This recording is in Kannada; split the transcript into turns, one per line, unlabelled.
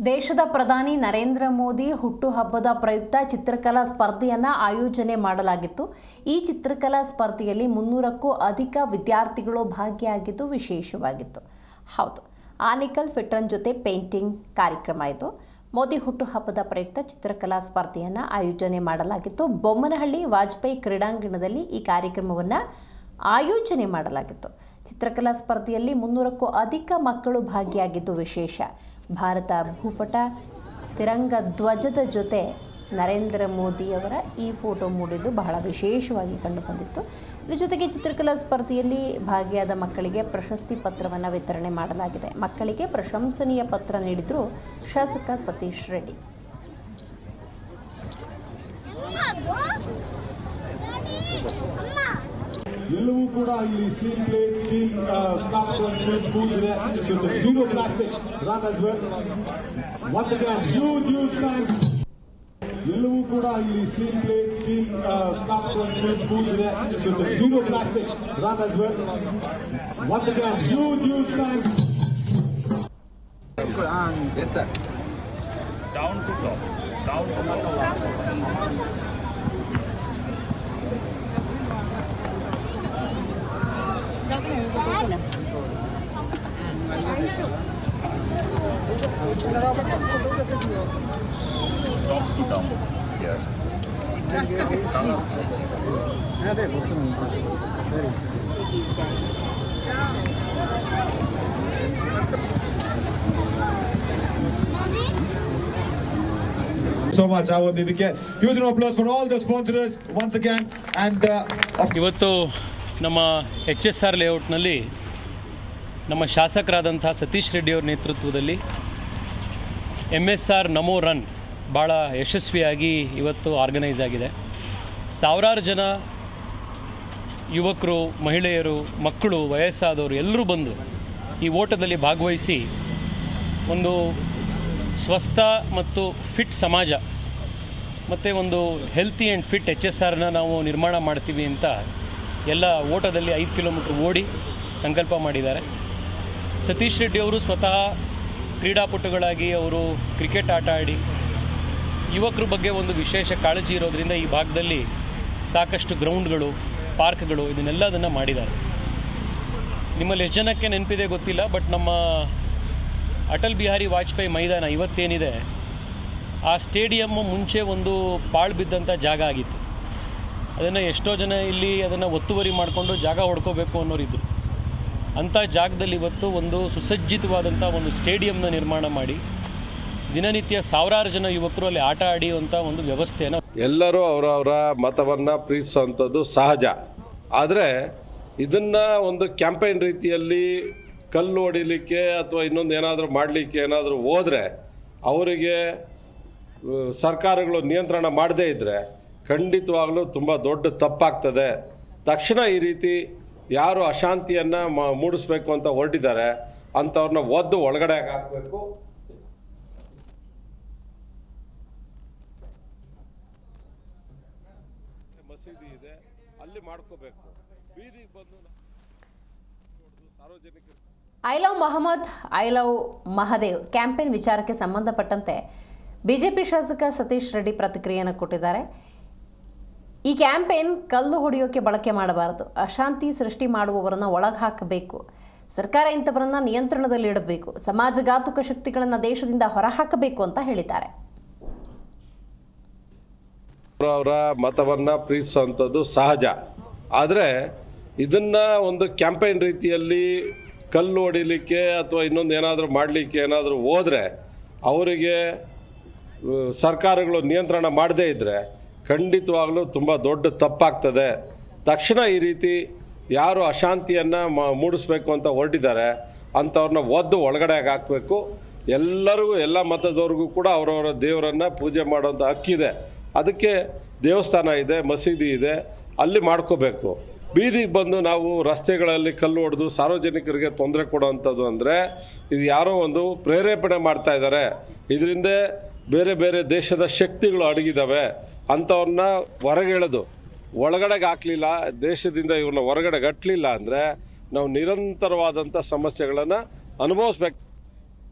ದೇಶದ ಪ್ರಧಾನಿ ನರೇಂದ್ರ ಮೋದಿ ಹುಟ್ಟುಹಬ್ಬದ ಪ್ರಯುಕ್ತ ಚಿತ್ರಕಲಾ ಸ್ಪರ್ಧೆಯನ್ನು ಆಯೋಜನೆ ಮಾಡಲಾಗಿತ್ತು. ಈ ಚಿತ್ರಕಲಾ ಸ್ಪರ್ಧೆಯಲ್ಲಿ 300ಕ್ಕೂ ಅಧಿಕ ವಿದ್ಯಾರ್ಥಿಗಳು ಭಾಗಿಯಾಗಿದ್ದು ವಿಶೇಷವಾಗಿತ್ತು. ಹೌದು, ಆನಿಕಲ್ ಫಿಟ್ರನ್ ಜೊತೆ ಪೇಂಟಿಂಗ್ ಕಾರ್ಯಕ್ರಮ ಇದು. ಮೋದಿ ಹುಟ್ಟುಹಬ್ಬದ ಪ್ರಯುಕ್ತ ಚಿತ್ರಕಲಾ ಸ್ಪರ್ಧೆಯನ್ನು ಆಯೋಜನೆ ಮಾಡಲಾಗಿತ್ತು. ಬೊಮ್ಮನಹಳ್ಳಿ ವಾಜಪೇಯಿ ಕ್ರೀಡಾಂಗಣದಲ್ಲಿ ಈ ಕಾರ್ಯಕ್ರಮವನ್ನು ಆಯೋಜನೆ ಮಾಡಲಾಗಿತ್ತು. ಚಿತ್ರಕಲಾ ಸ್ಪರ್ಧೆಯಲ್ಲಿ 300ಕ್ಕೂ ಅಧಿಕ ಮಕ್ಕಳು ಭಾಗಿಯಾಗಿದ್ದು ವಿಶೇಷ. ಭಾರತ ಭೂಪಟ ತಿರಂಗ ಧ್ವಜದ ಜೊತೆ ನರೇಂದ್ರ ಮೋದಿಯವರ ಈ ಫೋಟೋ ಮೂಡಿದ್ದು ಬಹಳ ವಿಶೇಷವಾಗಿ ಕಂಡುಬಂದಿತ್ತು. ಇದರ ಜೊತೆಗೆ ಚಿತ್ರಕಲಾ ಸ್ಪರ್ಧೆಯಲ್ಲಿ ಭಾಗಿಯಾದ ಮಕ್ಕಳಿಗೆ ಪ್ರಶಸ್ತಿ ಪತ್ರವನ್ನು ವಿತರಣೆ ಮಾಡಲಾಗಿದೆ. ಮಕ್ಕಳಿಗೆ ಪ್ರಶಂಸನೀಯ ಪತ್ರ ನೀಡಿದರು ಶಾಸಕ ಸತೀಶ್ ರೆಡ್ಡಿ.
ಎಲ್ಲವೂ ಕೂಡ ಇಲ್ಲಿ steel plate, steel cups and spoons ಇದೆ. Zero plastic run as well. Once again, huge thanks. ಎಲ್ಲವೂ ಕೂಡ ಇಲ್ಲಿ steel plate, steel cups and spoons ಇದೆ. Zero plastic run as well. Once again, huge thanks.
Yes, sir. Down to top. Down to top. Top to down. Yes.
Just a second, please.
So much. I want to huge applause for all the sponsors once again. And
ಇವತ್ತು ನಮ್ಮ HSR ಲೇಔಟ್ನಲ್ಲಿ ನಮ್ಮ ಶಾಸಕರಾದಂಥ ಸತೀಶ್ ರೆಡ್ಡಿಯವರ ನೇತೃತ್ವದಲ್ಲಿ MSR ನಮೋ ರನ್ ಭಾಳ ಯಶಸ್ವಿಯಾಗಿ ಇವತ್ತು ಆರ್ಗನೈಸ್ ಆಗಿದೆ. ಸಾವಿರಾರು ಜನ ಯುವಕರು, ಮಹಿಳೆಯರು, ಮಕ್ಕಳು, ವಯಸ್ಸಾದವರು ಎಲ್ಲರೂ ಬಂದು ಈ ಓಟದಲ್ಲಿ ಭಾಗವಹಿಸಿ ಒಂದು ಸ್ವಸ್ಥ ಮತ್ತು ಫಿಟ್ ಸಮಾಜ ಮತ್ತು ಒಂದು ಹೆಲ್ತಿ ಆ್ಯಂಡ್ ಫಿಟ್ HSRನ ನಾವು ನಿರ್ಮಾಣ ಮಾಡ್ತೀವಿ ಅಂತ ಎಲ್ಲ ಓಟದಲ್ಲಿ 5 ಕಿಲೋಮೀಟ್ರ್ ಓಡಿ ಸಂಕಲ್ಪ ಮಾಡಿದ್ದಾರೆ. ಸತೀಶ್ ರೆಡ್ಡಿ ಅವರು ಸ್ವತಃ ಕ್ರೀಡಾಪಟುಗಳಾಗಿ ಅವರು ಕ್ರಿಕೆಟ್ ಆಟ ಆಡಿ ಯುವಕರ ಬಗ್ಗೆ ಒಂದು ವಿಶೇಷ ಕಾಳಜಿ ಇರೋದರಿಂದ ಈ ಭಾಗದಲ್ಲಿ ಸಾಕಷ್ಟು ಗ್ರೌಂಡ್ಗಳು, ಪಾರ್ಕ್ಗಳು ಇದನ್ನೆಲ್ಲದನ್ನು ಮಾಡಿದ್ದಾರೆ. ನಿಮ್ಮಲ್ಲಿ ಎಷ್ಟು ಜನಕ್ಕೆ ನೆನಪಿದೆ ಗೊತ್ತಿಲ್ಲ, ಬಟ್ ನಮ್ಮ ಅಟಲ್ ಬಿಹಾರಿ ವಾಜಪೇಯಿ ಮೈದಾನ ಇವತ್ತೇನಿದೆ, ಆ ಸ್ಟೇಡಿಯಮ್ಮು ಮುಂಚೆ ಒಂದು ಪಾಳು ಬಿದ್ದಂಥ ಜಾಗ ಆಗಿತ್ತು. ಅದನ್ನು ಎಷ್ಟೋ ಜನ ಇಲ್ಲಿ ಅದನ್ನು ಒತ್ತುವರಿ ಮಾಡಿಕೊಂಡು ಜಾಗ ಹೊಡ್ಕೋಬೇಕು ಅನ್ನೋರಿದ್ದರು. ಅಂಥ ಜಾಗದಲ್ಲಿ ಇವತ್ತು ಒಂದು ಸುಸಜ್ಜಿತವಾದಂಥ ಒಂದು ಸ್ಟೇಡಿಯಂನ ನಿರ್ಮಾಣ ಮಾಡಿ ದಿನನಿತ್ಯ ಸಾವಿರಾರು ಜನ ಯುವಕರು ಅಲ್ಲಿ ಆಟ ಆಡಿಯುವಂಥ ಒಂದು ವ್ಯವಸ್ಥೆಯನ್ನು
ಎಲ್ಲರೂ ಅವರವರ ಮತವನ್ನು ಪ್ರೀತಿಸುವಂಥದ್ದು ಸಹಜ. ಆದರೆ ಇದನ್ನು ಒಂದು ಕ್ಯಾಂಪೇನ್ ರೀತಿಯಲ್ಲಿ ಕಲ್ಲು ಹೊಡಿಲಿಕ್ಕೆ ಅಥವಾ ಇನ್ನೊಂದು ಏನಾದರೂ ಮಾಡಲಿಕ್ಕೆ ಏನಾದರೂ ಹೋದರೆ ಅವರಿಗೆ ಸರ್ಕಾರಗಳು ನಿಯಂತ್ರಣ ಮಾಡದೇ ಇದ್ದರೆ ಖಂಡಿತವಾಗಲೂ ತುಂಬ ದೊಡ್ಡ ತಪ್ಪಾಗ್ತದೆ. ತಕ್ಷಣ ಈ ರೀತಿ ಯಾರು ಅಶಾಂತಿಯನ್ನು ಮೂಡಿಸ್ಬೇಕು ಅಂತ ಹೊರಟಿದ್ದಾರೆ ಅಂಥವ್ರನ್ನ ಒದ್ದು ಒಳಗಡೆ ಹಾಕಬೇಕು. ಮಸೀದಿ ಇದೆ, ಅಲ್ಲಿ ಮಾಡ್ಕೋಬೇಕು. ಬೀದಿಗೆ ಬಂದು ಸಾರ್ವಜನಿಕರು
I love Mohammed, I love Mahadev campaign ವಿಚಾರಕ್ಕೆ ಸಂಬಂಧಪಟ್ಟಂತೆ ಬಿಜೆಪಿ ಶಾಸಕ ಸತೀಶ್ ರೆಡ್ಡಿ ಪ್ರತಿಕ್ರಿಯೆಯನ್ನು ಕೊಟ್ಟಿದ್ದಾರೆ. ಈ ಕ್ಯಾಂಪೇನ್ ಕಲ್ಲು ಹೊಡೆಯೋಕೆ ಬಳಕೆ ಮಾಡಬಾರದು, ಅಶಾಂತಿ ಸೃಷ್ಟಿ ಮಾಡುವವರನ್ನು ಒಳಗೆ ಹಾಕಬೇಕು, ಸರ್ಕಾರ ಇಂಥವರನ್ನ ನಿಯಂತ್ರಣದಲ್ಲಿಡಬೇಕು, ಸಮಾಜಘಾತುಕ ಶಕ್ತಿಗಳನ್ನು ದೇಶದಿಂದ ಹೊರಹಾಕಬೇಕು ಅಂತ ಹೇಳಿದ್ದಾರೆ.
ಅವರ ಮತವನ್ನು ಪ್ರೀತಿಸುವಂಥದ್ದು ಸಹಜ. ಆದರೆ ಇದನ್ನು ಒಂದು ಕ್ಯಾಂಪೇನ್ ರೀತಿಯಲ್ಲಿ ಕಲ್ಲು ಹೊಡಿಲಿಕ್ಕೆ ಅಥವಾ ಇನ್ನೊಂದು ಏನಾದರೂ ಮಾಡಲಿಕ್ಕೆ ಏನಾದರೂ ಹೋದರೆ ಅವರಿಗೆ ಸರ್ಕಾರಗಳು ನಿಯಂತ್ರಣ ಮಾಡದೇ ಇದ್ದರೆ ಖಂಡಿತವಾಗಲೂ ತುಂಬ ದೊಡ್ಡ ತಪ್ಪಾಗ್ತದೆ. ತಕ್ಷಣ ಈ ರೀತಿ ಯಾರು ಅಶಾಂತಿಯನ್ನು ಮೂಡಿಸ್ಬೇಕು ಅಂತ ಹೊರಟಿದ್ದಾರೆ ಅಂಥವ್ರನ್ನ ಒದ್ದು ಒಳಗಡೆ ಹಾಕಬೇಕು. ಎಲ್ಲರಿಗೂ, ಎಲ್ಲ ಮತದವ್ರಿಗೂ ಕೂಡ ಅವರವರ ದೇವರನ್ನು ಪೂಜೆ ಮಾಡೋಂಥ ಹಕ್ಕಿದೆ. ಅದಕ್ಕೆ ದೇವಸ್ಥಾನ ಇದೆ, ಮಸೀದಿ ಇದೆ, ಅಲ್ಲಿ ಮಾಡ್ಕೋಬೇಕು. ಬೀದಿಗೆ ಬಂದು ನಾವು ರಸ್ತೆಗಳಲ್ಲಿ ಕಲ್ಲು ಹೊಡೆದು ಸಾರ್ವಜನಿಕರಿಗೆ ತೊಂದರೆ ಕೊಡೋವಂಥದ್ದು ಅಂದರೆ ಇದು ಯಾರೋ ಒಂದು ಪ್ರೇರೇಪಣೆ ಮಾಡ್ತಾ ಇದ್ದಾರೆ. ಇದರಿಂದ ಬೇರೆ ಬೇರೆ ದೇಶದ ಶಕ್ತಿಗಳು ಅಡಗಿದ್ದಾವೆ. ಅಂಥವ್ರನ್ನ ಹೊರಗೆ ಎಳೆದು ಒಳಗಡೆಗೆ ಹಾಕಲಿಲ್ಲ, ದೇಶದಿಂದ ಇವ್ರನ್ನ ಹೊರಗಡೆ ಗಟ್ಟಲಿಲ್ಲ ಅಂದರೆ ನಾವು ನಿರಂತರವಾದಂಥ ಸಮಸ್ಯೆಗಳನ್ನು ಅನುಭವಿಸ್ಬೇಕು.